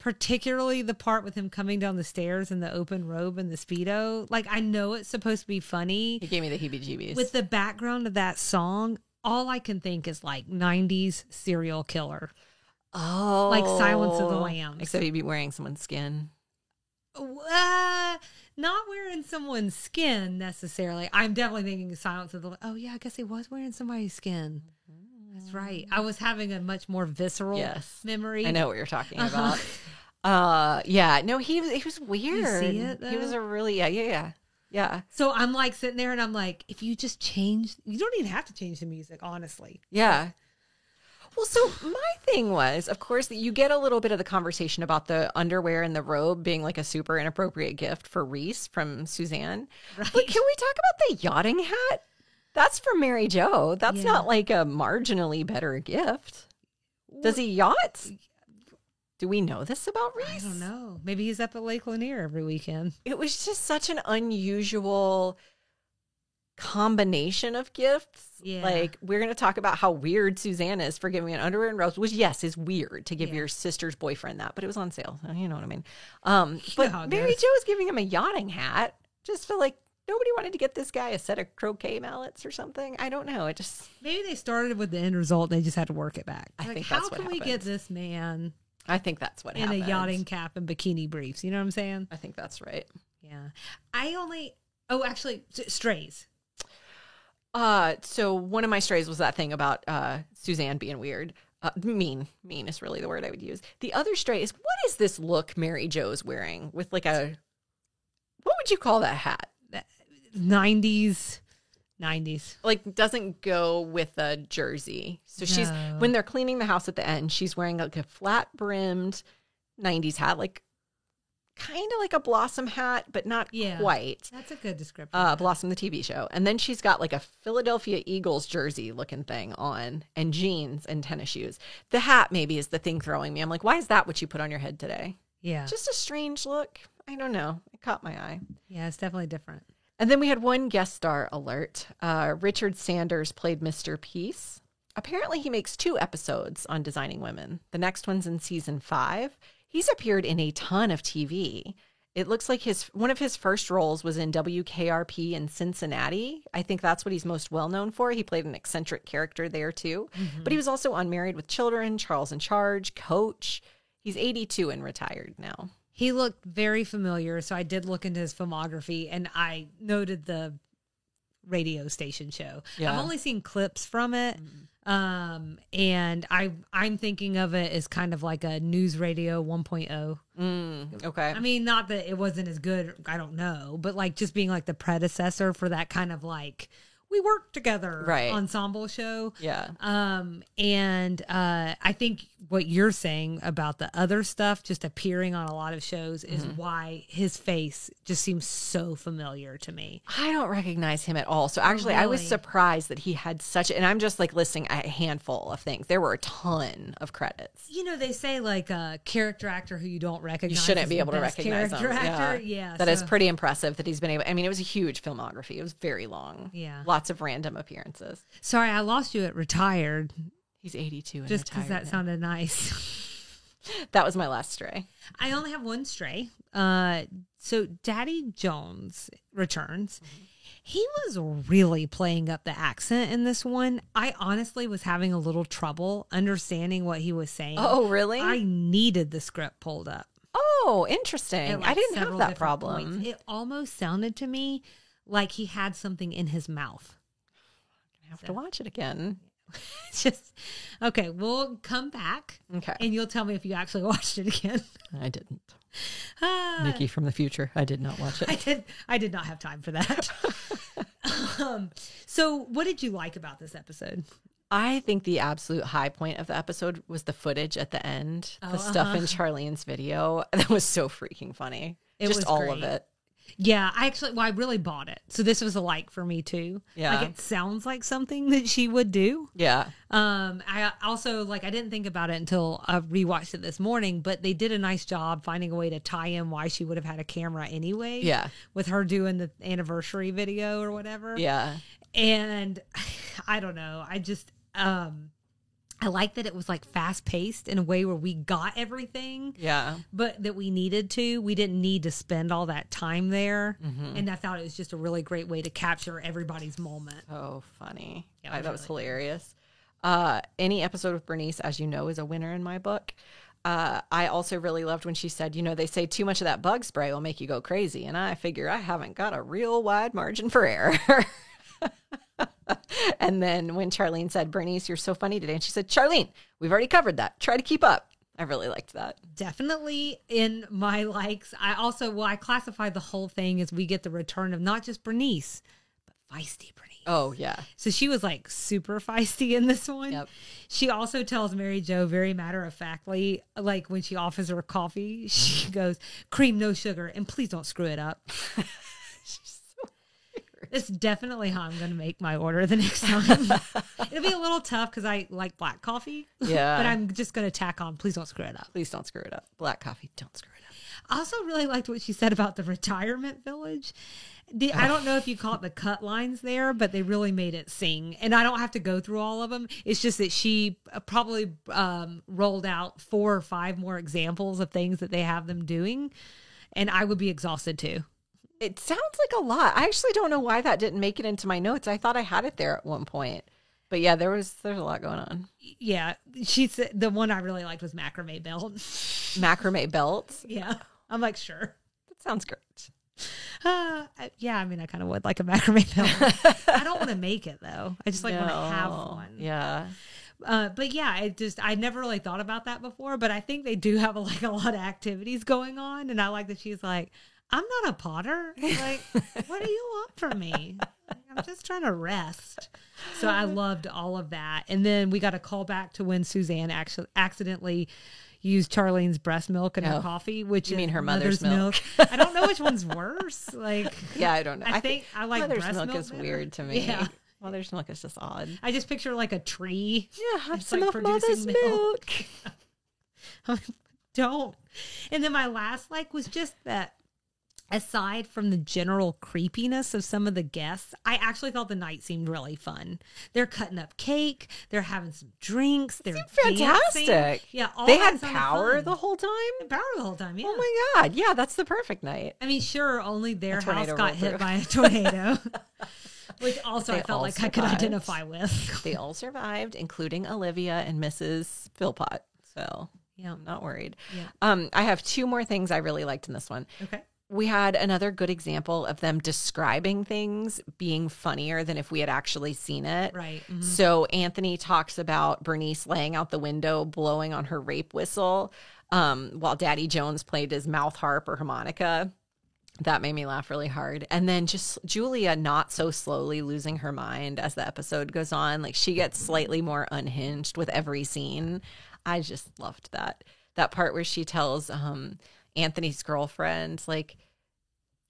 Particularly the part with him coming down the stairs in the open robe and the Speedo. Like, I know it's supposed to be funny. He gave me the heebie-jeebies. With the background of that song, all I can think is like 90s serial killer. Oh. Like Silence of the Lambs. Except he'd be wearing someone's skin. Not wearing someone's skin necessarily. I'm definitely thinking Silence of the Lambs. Oh, yeah, I guess he was wearing somebody's skin. That's right. I was having a much more visceral memory. I know what you're talking about. Yeah. No, he was weird. You see it, though? He was a really yeah. So I'm like sitting there and I'm like, if you just change, you don't even have to change the music, honestly. Yeah. Well, so my thing was, of course, that you get a little bit of the conversation about the underwear and the robe being like a super inappropriate gift for Reese from Suzanne. Right. But can we talk about the yachting hat? That's for Mary Jo. That's not like a marginally better gift. Does he yacht? Do we know this about Reese? I don't know. Maybe he's up at Lake Lanier every weekend. It was just such an unusual combination of gifts. Yeah. Like, we're going to talk about how weird Suzanne is for giving an underwear and robes, which, yes, is weird to give your sister's boyfriend that, but it was on sale. So you know what I mean? But Mary Jo's giving him a yachting hat. Just feel like nobody wanted to get this guy a set of croquet mallets or something. I don't know. It just... Maybe they started with the end result and they just had to work it back. I think how that's what can we get this man I think that's what in happened. a yachting cap and bikini briefs? You know what I'm saying? I think that's right. Yeah. Strays. So one of my strays was that thing about Suzanne being weird. Mean is really the word I would use. The other stray is, what is this look Mary Jo's wearing with like what would you call that hat? 90s. Like, doesn't go with a jersey. So she's, when they're cleaning the house at the end, she's wearing like a flat brimmed 90s hat, like kind of like a Blossom hat, but not quite. That's a good description. Blossom, the TV show. And then she's got like a Philadelphia Eagles jersey looking thing on, and jeans and tennis shoes. The hat maybe is the thing throwing me. I'm like, why is that what you put on your head today? Yeah. Just a strange look. I don't know. It caught my eye. Yeah, it's definitely different. And then we had one guest star alert. Richard Sanders played Mr. Peace. Apparently he makes 2 episodes on Designing Women. The next one's in season 5. He's appeared in a ton of TV. It looks like one of his first roles was in WKRP in Cincinnati. I think that's what he's most well known for. He played an eccentric character there too. Mm-hmm. But he was also on Married with Children, Charles in Charge, Coach. He's 82 and retired now. He looked very familiar, so I did look into his filmography, and I noted the radio station show. Yeah. I've only seen clips from it, and I'm thinking of it as kind of like a news radio 1.0. Okay. I mean, not that it wasn't as good, I don't know, but like just being like the predecessor for that kind of like, we work together ensemble show. Yeah. And I think what you're saying about the other stuff just appearing on a lot of shows is why his face just seems so familiar to me. I don't recognize him at all. So actually, I was surprised that he had and I'm just like listing a handful of things. There were a ton of credits. You know, they say like a character actor who you don't recognize. You shouldn't be able to recognize him. Yeah. That is pretty impressive that he's been able. I mean, it was a huge filmography. It was very long. Yeah. Lots of random appearances. Sorry, I lost you at retired. He's 82 and just because that sounded nice. That was my last stray. I only have one stray. So Daddy Jones returns. Mm-hmm. He was really playing up the accent in this one. I honestly was having a little trouble understanding what he was saying. Oh, really? I needed the script pulled up. Oh, interesting. I didn't have that problem. Points. It almost sounded to me like he had something in his mouth. I have to watch it again. Just okay. We'll come back. Okay, and you'll tell me if you actually watched it again. I didn't. Nikki from the future. I did not watch it. I did not have time for that. So what did you like about this episode? I think the absolute high point of the episode was the footage at the end, the stuff in Charlene's video. That was so freaking funny. It Just was all great. of it. Yeah, I really bought it. So this was a like for me too. Yeah. Like it sounds like something that she would do. Yeah. I also I didn't think about it until I rewatched it this morning, but they did a nice job finding a way to tie in why she would have had a camera anyway. Yeah. With her doing the anniversary video or whatever. Yeah. And I don't know. I just I like that it was like fast paced in a way where we got everything. Yeah. But that we needed to. We didn't need to spend all that time there. Mm-hmm. And I thought it was just a really great way to capture everybody's moment. Oh, funny. Yeah, That was really hilarious. Any episode with Bernice, as you know, is a winner in my book. I also really loved when she said, they say too much of that bug spray will make you go crazy. And I figure I haven't got a real wide margin for error. And then when Charlene said, Bernice, you're so funny today. And she said, Charlene, we've already covered that. Try to keep up. I really liked that. Definitely in my likes. I classified the whole thing as we get the return of not just Bernice, but feisty Bernice. Oh, yeah. So she was like super feisty in this one. Yep. She also tells Mary Jo very matter of factly, like when she offers her coffee, she goes, cream, no sugar, and please don't screw it up. It's definitely how I'm going to make my order the next time. It'll be a little tough because I like black coffee. Yeah. But I'm just going to tack on, please don't screw it up. Please don't screw it up. Black coffee, don't screw it up. I also really liked what she said about the retirement village. I don't know if you caught the cut lines there, but they really made it sing. And I don't have to go through all of them. It's just that she probably rolled out 4 or 5 more examples of things that they have them doing. And I would be exhausted too. It sounds like a lot. I actually don't know why that didn't make it into my notes. I thought I had it there at one point. But yeah, there's a lot going on. Yeah. She said the one I really liked was macrame belt. Macrame belts? Yeah. I'm like, sure. That sounds great. Yeah, I mean, I kind of would like a macrame belt. I don't want to make it though. I just want to have one. Yeah. But yeah, I never really thought about that before, but I think they do have a lot of activities going on. And I like that she's like, I'm not a potter. Like, what do you want from me? I'm just trying to rest. So I loved all of that. And then we got a call back to when Suzanne actually accidentally used Charlene's breast milk in her coffee, which you is mean her mother's milk. I don't know which one's worse. Like, yeah, I don't know. I think I like mother's breast milk is better. weird to me. Yeah. Mother's milk is just odd. I just picture like a tree. Yeah, have It's some like of mother's producing milk. Don't. And then my last was just that aside from the general creepiness of some of the guests, I actually thought the night seemed really fun. They're cutting up cake. They're having some drinks. They're fantastic. Dancing. Yeah, all They had that sounded power fun. the whole time? Power the whole time, yeah. Oh my God. Yeah, that's the perfect night. I mean, sure, only their house tornado got rolled hit through. by a tornado. Which also They I felt all like I could survived. identify with. They all survived, including Olivia and Mrs. Philpott. So Yeah. I'm not worried. Yeah. I have 2 more things I really liked in this one. Okay. We had another good example of them describing things being funnier than if we had actually seen it. Right. Mhm. So Anthony talks about Bernice laying out the window, blowing on her rape whistle, while Daddy Jones played his mouth harp or harmonica. That made me laugh really hard. And then just Julia not so slowly losing her mind as the episode goes on. Like she gets slightly more unhinged with every scene. I just loved that. That part where she tells Anthony's girlfriend, like,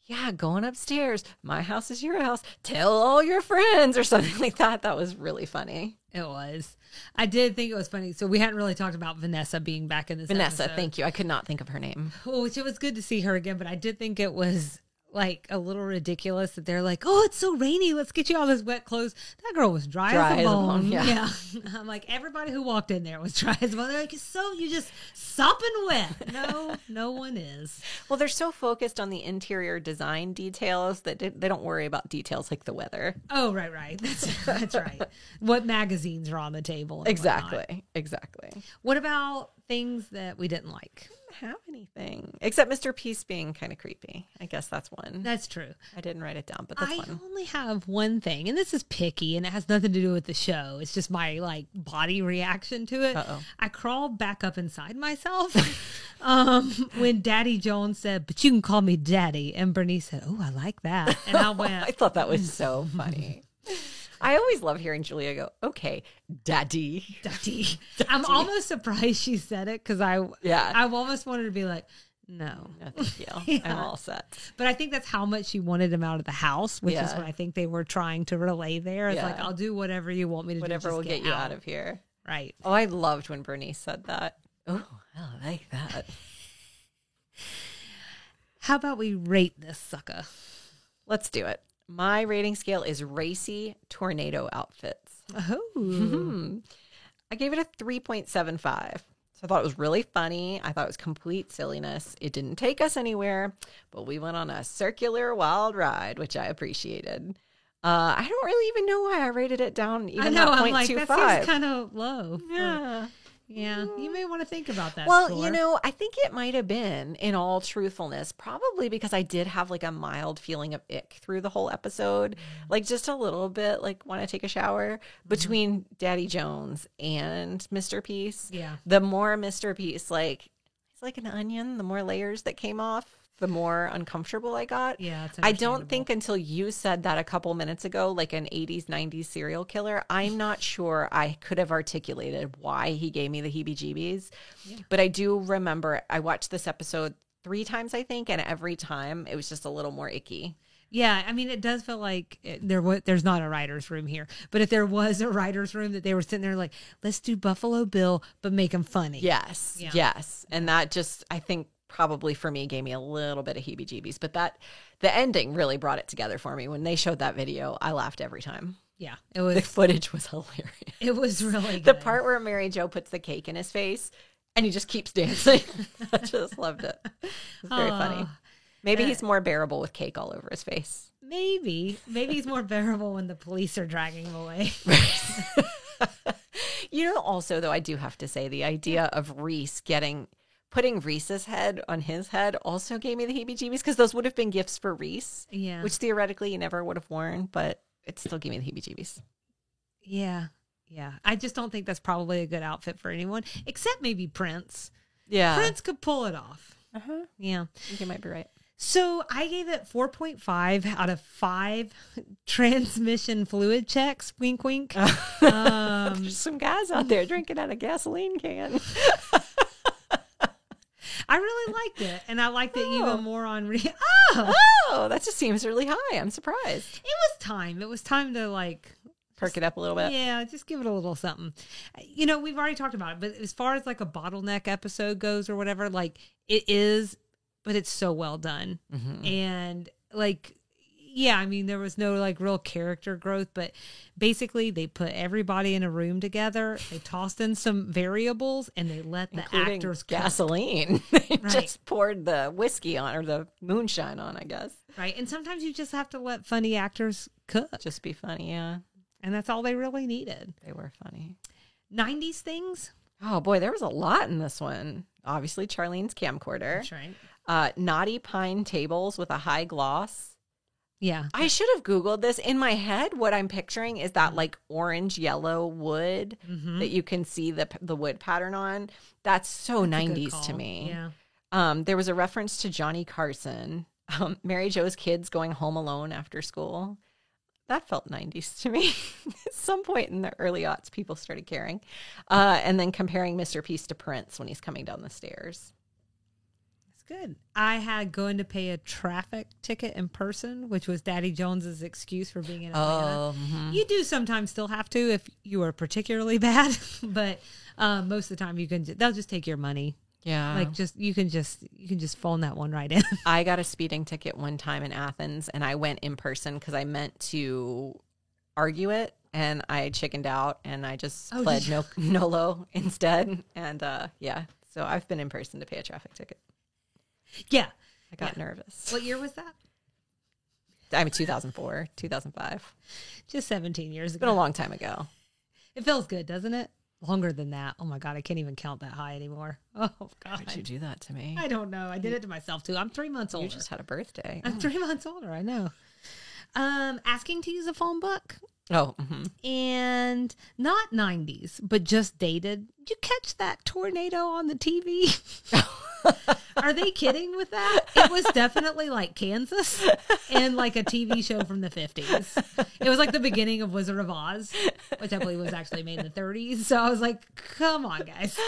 yeah, going upstairs. My house is your house. Tell all your friends or something like that. That was really funny. It was. I did think it was funny. So we hadn't really talked about Vanessa being back in this Vanessa, episode. thank you. I could not think of her name. Oh, which it was good to see her again, but I did think it was like a little ridiculous that they're like, oh, it's so rainy. Let's get you all this wet clothes. That girl was dry as a bone. Yeah. I'm like, everybody who walked in there was dry as a bone. They're like, so you just sopping wet. No, no one is. Well, they're so focused on the interior design details that they don't worry about details like the weather. Oh, right. That's right. What magazines are on the table. And whatnot. Exactly. What about things that we didn't like? have anything except Mr. Peace being kind of creepy. I guess that's one. That's true. I didn't write it down, but that's I one. only have one thing, and this is picky, and it has nothing to do with the show. It's just my like body reaction to it. Uh-oh. I crawled back up inside myself when Daddy Jones said, "But you can call me Daddy," and Bernice said, "Oh, I like that," and I went, I thought that was so funny. I always love hearing Julia go, "Okay, Daddy." Daddy. I'm almost surprised she said it because I almost wanted to be like, no, thank you. Yeah. I'm all set. But I think that's how much she wanted him out of the house, which is what I think they were trying to relay there. It's like, I'll do whatever you want me to do. Whatever will get you out of here. Right. Oh, I loved when Bernice said that. Oh, I like that. How about we rate this sucker? Let's do it. My rating scale is racy tornado outfits. Oh. I gave it a 3.75. So I thought it was really funny. I thought it was complete silliness. It didn't take us anywhere, but we went on a circular wild ride, which I appreciated. I don't really even know why I rated it down even I know, at 0.25. I'm like, that seems kind of low. Yeah. Yeah, you may want to think about that. Well, score. I think it might have been, in all truthfulness, probably because I did have like a mild feeling of ick through the whole episode. Like just a little bit, like want to take a shower between Daddy Jones and Mr. Peace. Yeah. The more Mr. Peace, like, he's like an onion, the more layers that came off, the more uncomfortable I got. Yeah, it's I don't understandable. think until you said that a couple minutes ago, like an 80s, 90s serial killer, I'm not sure I could have articulated why he gave me the heebie-jeebies. Yeah. But I do remember I watched this episode 3 times, I think, and every time it was just a little more icky. Yeah, I mean, it does feel like there's not a writer's room here. But if there was a writer's room, that they were sitting there like, let's do Buffalo Bill, but make him funny. Yes, Yeah. yes. And that just, I think, probably for me gave me a little bit of heebie-jeebies, but the ending really brought it together for me. When they showed that video, I laughed every time. Yeah, The footage was hilarious. It was really good. The part where Mary Jo puts the cake in his face and he just keeps dancing. I just loved it. It was very funny. Maybe he's more bearable with cake all over his face. Maybe he's more bearable when the police are dragging him away. Also, though, I do have to say the idea of Reese putting Reese's head on his head also gave me the heebie-jeebies, because those would have been gifts for Reese, which theoretically he never would have worn, but it still gave me the heebie-jeebies. Yeah. I just don't think that's probably a good outfit for anyone, except maybe Prince. Yeah. Prince could pull it off. Uh-huh. Yeah. I think you might be right. So I gave it 4.5 out of 5 transmission fluid checks. Wink, wink. There's some guys out there drinking out of gasoline can. I really liked it, and I liked it even more on. Oh, that just seems really high. I'm surprised. It was time. It was time to like perk it up a little bit. Yeah, just give it a little something. We've already talked about it, but as far as like a bottleneck episode goes or whatever, like it is, but it's so well done, and like. Yeah, I mean, there was no like real character growth, but basically they put everybody in a room together. They tossed in some variables and they let the actors cook. Gasoline. They just poured the whiskey on, or the moonshine on, I guess. Right. And sometimes you just have to let funny actors cook. Just be funny, yeah. And that's all they really needed. They were funny. 90s things? Oh, boy, there was a lot in this one. Obviously, Charlene's camcorder. That's right. Naughty pine tables with a high gloss. Yeah. I should have Googled this. In my head, what I'm picturing is that like orange yellow wood that you can see the wood pattern on. That's so 90s to me. Yeah. There was a reference to Johnny Carson, Mary Jo's kids going home alone after school. That felt 90s to me. At some point in the early aughts, people started caring. And then comparing Mr. Peace to Prince when he's coming down the stairs. Good. I had going to pay a traffic ticket in person, which was Daddy Jones's excuse for being in Atlanta. You do sometimes still have to if you are particularly bad, but most of the time they'll just take your money. Yeah. Like you can just phone that one right in. I got a speeding ticket one time in Athens, and I went in person because I meant to argue it, and I chickened out, and I just pled NOLO instead. And so I've been in person to pay a traffic ticket. Yeah. I got nervous. What year was that? I mean, 2004, 2005. Just 17 years ago. It's been a long time ago. It feels good, doesn't it? longer than that. Oh my God, I can't even count that high anymore. Oh God. Why did you do that to me? I don't know. I did it to myself too. I'm 3 months older. You just had a birthday. I'm 3 months older. I know. Asking to use a phone book. Oh, And not 90s, but just dated. Did you catch that tornado on the TV? Are they kidding with that? It was definitely like Kansas and like a TV show from the 50s. It was like the beginning of Wizard of Oz, which I believe was actually made in the 30s. So I was like, come on, guys.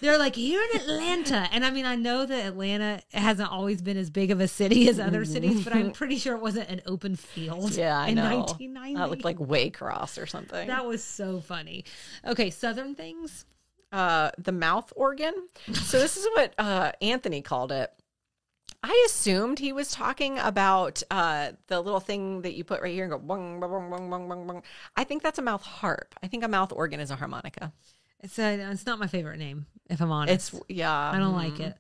They're like, here in Atlanta. And I mean, I know that Atlanta hasn't always been as big of a city as other cities, but I'm pretty sure it wasn't an open field I in know. 1990. That looked like Waycross or something. That was so funny. Okay, Southern things. The mouth organ. So this is what Anthony called it. I assumed he was talking about the little thing that you put right here and go bong, bong, bong, bong, bong, bong, bong. I think that's a mouth harp. I think a mouth organ is a harmonica. It's not my favorite name, if I'm honest. I don't like it.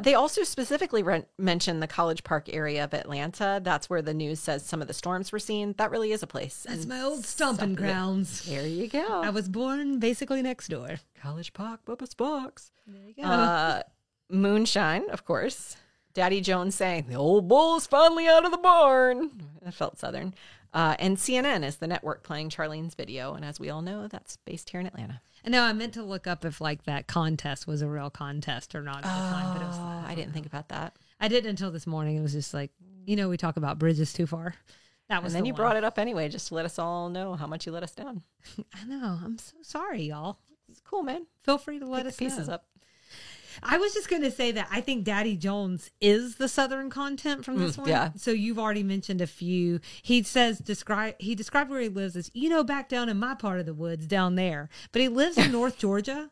They also specifically mentioned the College Park area of Atlanta. That's where the news says some of the storms were seen. That really is a place. That's my old stomping grounds. There you go. I was born basically next door. College Park, Bubba's Box. There you go. Moonshine, of course. Daddy Jones saying, the old bull's finally out of the barn. That felt Southern. And CNN is the network playing Charlene's video. And as we all know, that's based here in Atlanta. I know I meant to look up if like that contest was a real contest or not at the time, but it was I didn't think about that. I didn't until this morning. It was just like, we talk about bridges too far. That was And then you one. brought it up anyway, just to let us all know how much you let us down. I know. I'm so sorry, y'all. It's cool, man. Feel free to let Pick us the pieces know. up. I was just going to say that I think Daddy Jones is the Southern content from this one. yeah. So you've already mentioned a few. He says, he described where he lives as, back down in my part of the woods down there. But he lives in North Georgia.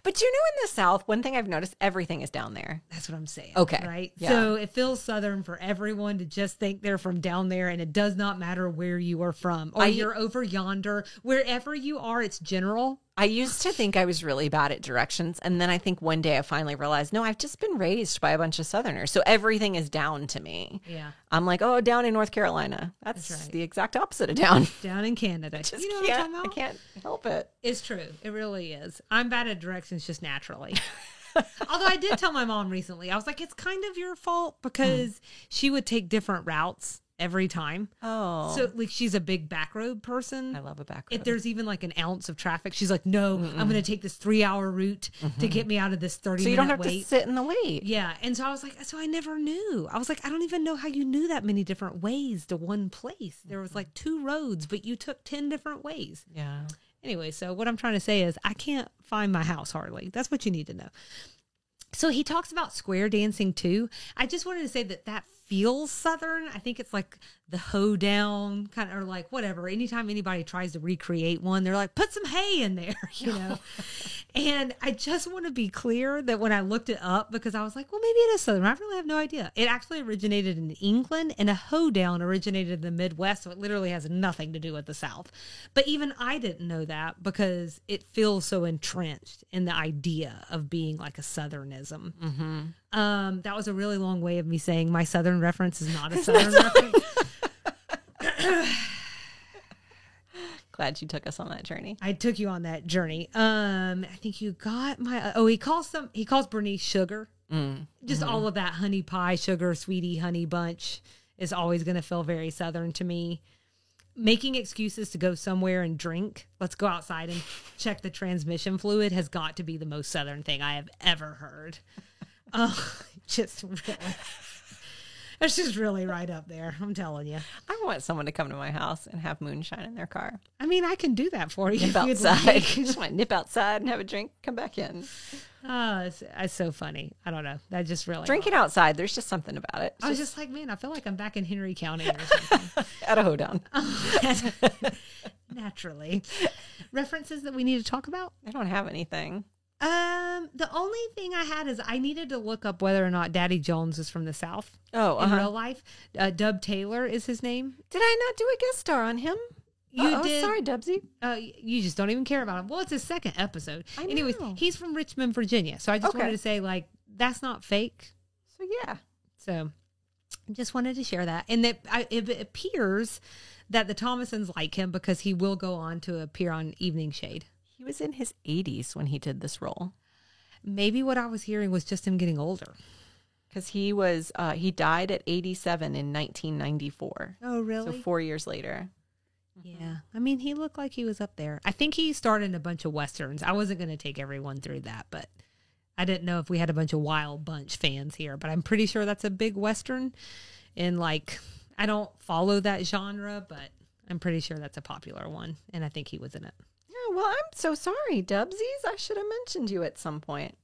But in the South, one thing I've noticed, everything is down there. That's what I'm saying. Okay. Right? Yeah. So it feels Southern for everyone to just think they're from down there, and it does not matter where you are from. Or you're over yonder. Wherever you are, it's general. I used to think I was really bad at directions. And then I think one day I finally realized, no, I've just been raised by a bunch of Southerners. So everything is down to me. Yeah. I'm like, oh, down in North Carolina. That's right. the exact opposite of down. Down in Canada. Just You know what I'm talking about? I can't help it. It's true. It really is. I'm bad at directions just naturally. Although I did tell my mom recently, I was like, it's kind of your fault because she would take different routes every time. Oh. So like she's a big back road person. I love a back road. If there's even like an ounce of traffic, she's like, no, I'm going to take this 3-hour route to get me out of this 30-minute wait. So you don't have to sit in the wait. Yeah. And so I was like, so I never knew. I was like, I don't even know how you knew that many different ways to one place. There was like 2 roads, but you took 10 different ways. Yeah. Anyway, so what I'm trying to say is I can't find my house hardly. That's what you need to know. So he talks about square dancing too. I just wanted to say that feels Southern. I think it's like the hoedown kind of, or like whatever. Anytime anybody tries to recreate one, they're like, put some hay in there, And I just want to be clear that when I looked it up, because I was like, well, maybe it is Southern. I really have no idea. It actually originated in England, and a hoedown originated in the Midwest. So it literally has nothing to do with the South. But even I didn't know that because it feels so entrenched in the idea of being like a Southernism. Mm-hmm. That was a really long way of me saying my Southern reference is not a Southern reference. Glad you took us on that journey. I took you on that journey. I think you got my. He calls Bernice sugar. Just all of that honey pie, sugar, sweetie, honey bunch is always going to feel very Southern to me. Making excuses to go somewhere and drink. Let's go outside and check the transmission fluid has got to be the most Southern thing I have ever heard. Just really. It's just really right up there. I'm telling you. I want someone to come to my house and have moonshine in their car. I mean, I can do that for you. Nip outside. Just want to nip outside and have a drink, come back in. It's so funny. I don't know. That just really. Drinking outside, there's just something about it. I was just like, man, I feel like I'm back in Henry County or something. At a hoedown. Naturally. References that we need to talk about? I don't have anything. The only thing I had is I needed to look up whether or not Daddy Jones is from the South. Oh, in real life. Dub Taylor is his name. Did I not do a guest star on him? You did. Sorry, Dubsy. You just don't even care about him. Well, it's his second episode. I know. Anyways, he's from Richmond, Virginia. So I just wanted to say, like, that's not fake. So, yeah. So, Just wanted to share that. And that it appears that the Thomasons like him because he will go on to appear on Evening Shade. He was in his 80s when he did this role. Maybe what I was hearing was just him getting older. Because he died at 87 in 1994. Oh, really? So 4 years later. Yeah. I mean, he looked like he was up there. I think he starred in a bunch of Westerns. I wasn't going to take everyone through that, but I didn't know if we had a bunch of Wild Bunch fans here, but I'm pretty sure that's a big Western. And like, I don't follow that genre, but I'm pretty sure that's a popular one. And I think he was in it. Yeah, well, I'm so sorry, Dubsies. I should have mentioned you at some point.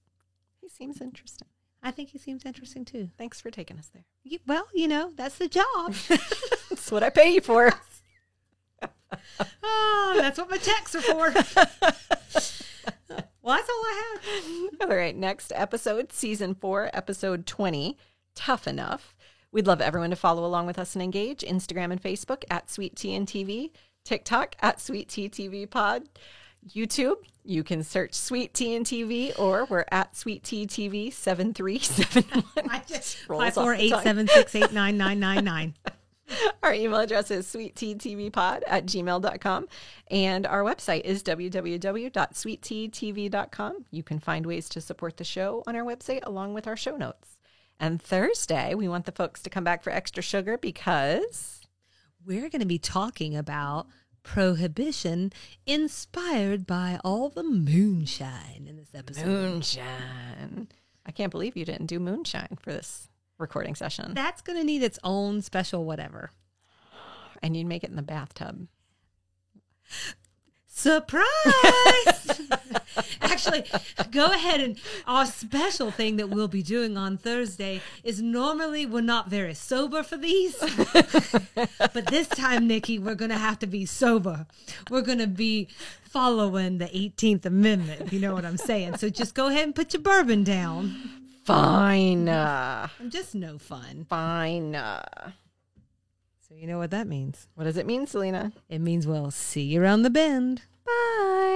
He seems interesting. I think he seems interesting too. Thanks for taking us there. Well, that's the job. That's what I pay you for. Oh, that's what my checks are for. Well, that's all I had. All right, next episode, season 4, episode 20, Tough Enough. We'd love everyone to follow along with us and engage. Instagram and Facebook at Sweet Tea and TV, TikTok at Sweet Tea TV Pod, YouTube. You can search Sweet Tea and TV, or we're at Sweet Tea TV 7371. 548-768-9999. Our email address is sweetteatvpod@gmail.com. And our website is www.sweetteatv.com. You can find ways to support the show on our website along with our show notes. And Thursday, we want the folks to come back for extra sugar because we're going to be talking about prohibition inspired by all the moonshine in this episode. Moonshine. I can't believe you didn't do moonshine for this recording session. That's going to need its own special whatever. And you'd make it in the bathtub. Surprise! Actually, go ahead, and our special thing that we'll be doing on Thursday is normally we're not very sober for these. But this time, Nikki, we're going to have to be sober. We're going to be following the 18th Amendment, if you know what I'm saying. So just go ahead and put your bourbon down. Fine. I'm just no fun. Fine. So you know what that means. What does it mean, Selena? It means we'll see you around the bend. Bye.